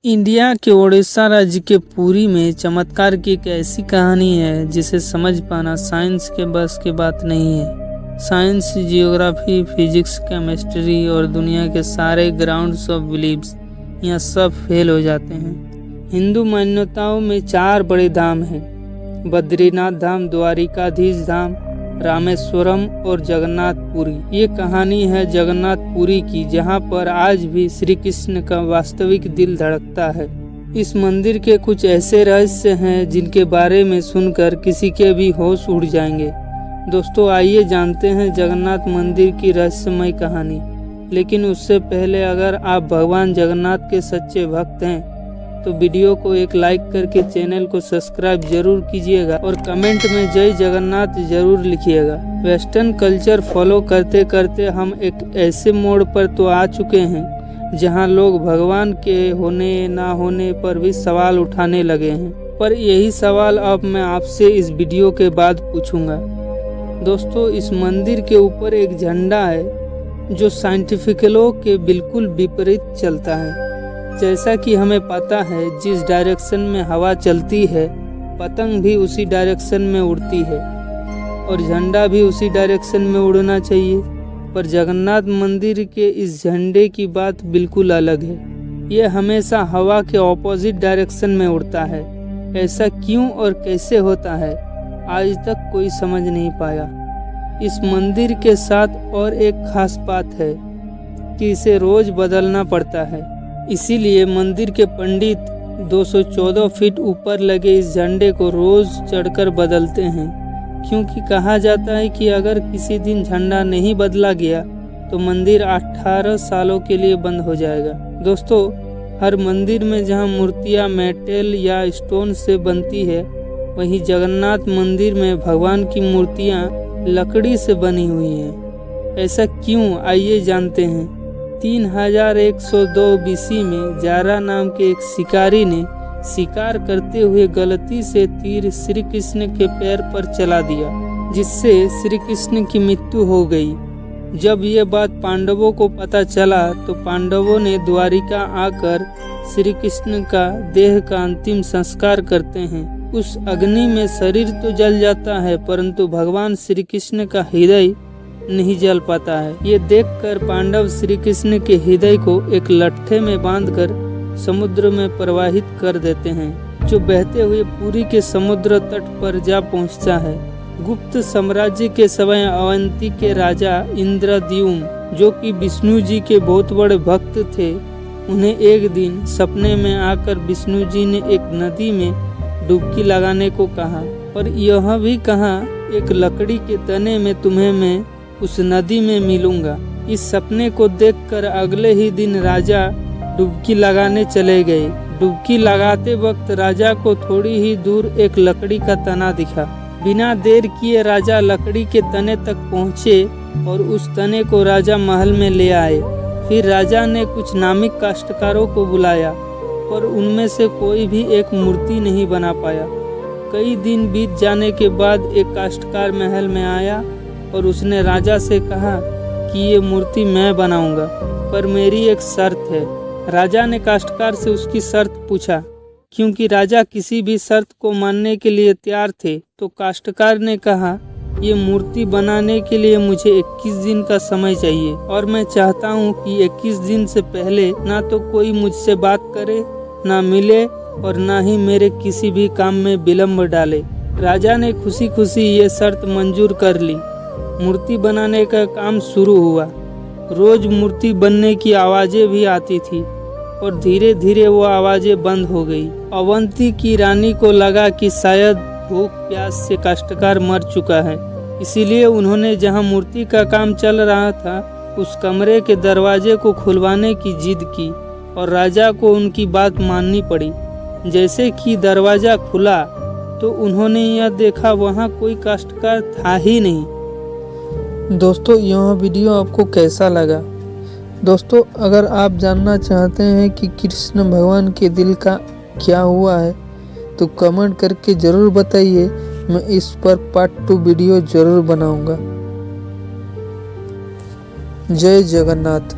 India के उड़ीसा राज्य के पुरी में चमत्कार की एक ऐसी कहानी है जिसे समझ पाना साइंस के बस की बात नहीं है। साइंस, जियोग्राफी, फिजिक्स, केमिस्ट्री और दुनिया के सारे ग्राउंड्स ऑफ बिलीव्स यहाँ सब फेल हो जाते हैं। हिंदू मान्यताओं में 4 बड़े धाम हैं: बद्रीनाथ धाम, द्वारिकाधीश धाम, रामेश्वरम और जगन्नाथपुरी। ये कहानी है जगन्नाथपुरी की, जहाँ पर आज भी श्री कृष्ण का वास्तविक दिल धड़कता है। इस मंदिर के कुछ ऐसे रहस्य हैं जिनके बारे में सुनकर किसी के भी होश उड़ जाएंगे। दोस्तों, आइए जानते हैं जगन्नाथ मंदिर की रहस्यमय कहानी। लेकिन उससे पहले अगर आप भगवान जगन्नाथ के सच्चे भक्त हैं तो वीडियो को एक लाइक करके चैनल को सब्सक्राइब जरूर कीजिएगा और कमेंट में जय जगन्नाथ जरूर लिखिएगा। वेस्टर्न कल्चर फॉलो करते करते हम एक ऐसे मोड़ पर तो आ चुके हैं जहां लोग भगवान के होने ना होने पर भी सवाल उठाने लगे हैं। पर यही सवाल अब मैं आपसे इस वीडियो के बाद पूछूंगा। दोस्तों, इस मंदिर के ऊपर एक झंडा है जो साइंटिफिकलों के बिल्कुल विपरीत चलता है। जैसा कि हमें पता है, जिस डायरेक्शन में हवा चलती है पतंग भी उसी डायरेक्शन में उड़ती है और झंडा भी उसी डायरेक्शन में उड़ना चाहिए। पर जगन्नाथ मंदिर के इस झंडे की बात बिल्कुल अलग है। ये हमेशा हवा के ऑपोजिट डायरेक्शन में उड़ता है। ऐसा क्यों और कैसे होता है, आज तक कोई समझ नहीं पाया। इस मंदिर के साथ और एक खास बात है कि इसे रोज बदलना पड़ता है। इसीलिए मंदिर के पंडित 214 फीट ऊपर लगे इस झंडे को रोज चढ़कर बदलते हैं, क्योंकि कहा जाता है कि अगर किसी दिन झंडा नहीं बदला गया तो मंदिर 18 सालों के लिए बंद हो जाएगा। दोस्तों, हर मंदिर में जहां मूर्तियां मेटल या स्टोन से बनती है, वहीं जगन्नाथ मंदिर में भगवान की मूर्तियां लकड़ी से बनी हुई हैं। ऐसा क्यों, आइए जानते हैं। 3102 बीसी में जारा नाम के एक शिकारी ने शिकार करते हुए गलती से तीर श्री कृष्ण के पैर पर चला दिया, जिससे श्री कृष्ण की मृत्यु हो गई। जब ये बात पांडवों को पता चला तो पांडवों ने द्वारिका आकर श्री कृष्ण का देह का अंतिम संस्कार करते हैं। उस अग्नि में शरीर तो जल जाता है, परंतु भगवान श्री कृष्ण का हृदय नहीं जल पाता है। ये देखकर पांडव श्री कृष्ण के हृदय को एक लट्ठे में बांधकर समुद्र में प्रवाहित कर देते हैं, जो बहते हुए पुरी के समुद्र तट पर जा पहुंचता है। गुप्त साम्राज्य के समय अवंती के राजा इंद्रद्युम्न, जो कि विष्णु जी के बहुत बड़े भक्त थे, उन्हें एक दिन सपने में आकर विष्णु जी ने एक नदी में डुबकी लगाने को कहा और यह भी कहा, एक लकड़ी के तने में तुम्हें मैं उस नदी में मिलूंगा। इस सपने को देखकर अगले ही दिन राजा डुबकी लगाने चले गए। डुबकी लगाते वक्त राजा को थोड़ी ही दूर एक लकड़ी का तना दिखा। बिना देर किए राजा लकड़ी के तने तक पहुंचे और उस तने को राजा महल में ले आए। फिर राजा ने कुछ नामी काश्तकारों को बुलाया, पर उनमें से कोई भी एक मूर्ति नहीं बना पाया। कई दिन बीत जाने के बाद एक काश्तकार महल में आया और उसने राजा से कहा कि ये मूर्ति मैं बनाऊंगा, पर मेरी एक शर्त है। राजा ने काश्तकार से उसकी शर्त पूछा। क्योंकि राजा किसी भी शर्त को मानने के लिए तैयार थे, तो काश्तकार ने कहा, ये मूर्ति बनाने के लिए मुझे 21 दिन का समय चाहिए और मैं चाहता हूँ कि 21 दिन से पहले ना तो कोई मुझसे बात करे, ना मिले और ना ही मेरे किसी भी काम में विलम्ब डाले। राजा ने खुशी खुशी ये शर्त मंजूर कर ली। मूर्ति बनाने का काम शुरू हुआ। रोज मूर्ति बनने की आवाजें भी आती थी और धीरे धीरे वो आवाजें बंद हो गई। अवंती की रानी को लगा कि शायद भूख प्यास से काश्तकार मर चुका है, इसीलिए उन्होंने जहां मूर्ति का काम चल रहा था उस कमरे के दरवाजे को खुलवाने की जिद की और राजा को उनकी बात माननी पड़ी। जैसे कि दरवाजा खुला तो उन्होंने यह देखा, वहां कोई काश्तकार था ही नहीं। दोस्तों, यह वीडियो आपको कैसा लगा? दोस्तों, अगर आप जानना चाहते हैं कि कृष्ण भगवान के दिल का क्या हुआ है तो कमेंट करके ज़रूर बताइए। मैं इस पर पार्ट 2 वीडियो ज़रूर बनाऊंगा। जय जगन्नाथ।